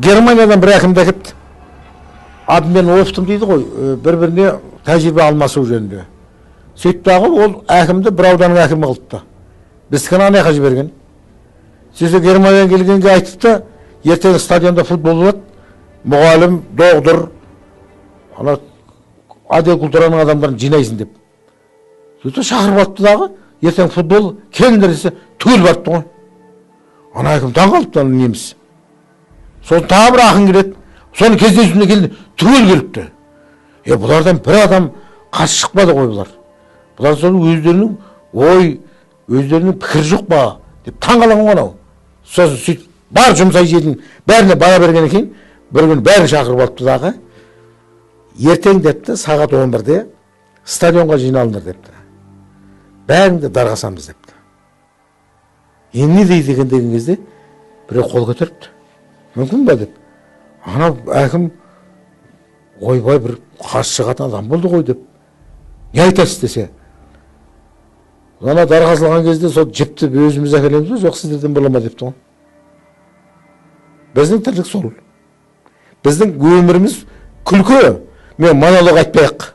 Германиядан бір әкім де келіпті. Адмен опытым дейді ғой, бір-біріне тәжірибе алмасу жөнінде. Сөйтті дағы ол әкімді бір ауданның әкімі қылыпты. Біздікін анайға жіберген. Сөйтсе Германиядан келгенге айтыпты, ертең стадионда футбол болады, мұғалім, доғдыр, адел культураның адамдарын жинайсың деп. Сөйтсе шақырып алыпты дағы, ертең футбол келіңдер десе, түгел барыпты ғой. Ана әкім таң қалыпты ана неміс. Соны тағы бір ақын келеді, соны кездесуіне келді, түгел келіпті. Бұлардан бір адам қарсы шықпады ғой бұлар. Бұлар соны өздерінің ой, өздерінің пікір жоқ па деп таң қалған ғой анау. Сосын сөйтіп бар жұмсай жердің бәріне бара берген екен, бір күні бәрін шақырып алыпты дағы. Ертең депті, сағат 11-де стадионға жиналыңдар депті. Бәріңді дарғасамыз депті. Енді не дейді екен деген кезде біреу қол көтеріпті. Мүмкін ба деп. Ана әкім ойбай бір қарсы шығатын адам болды ғой деп. Не айтасыз десе. Ана дарғасылған кезде сол жіпті өзіміз әкелеміз бе, жоқ сіздерден бола ма депті ғой. Біздің тірлік сол. Біздің өміріміз күлкі. Мен монолог айтпайық.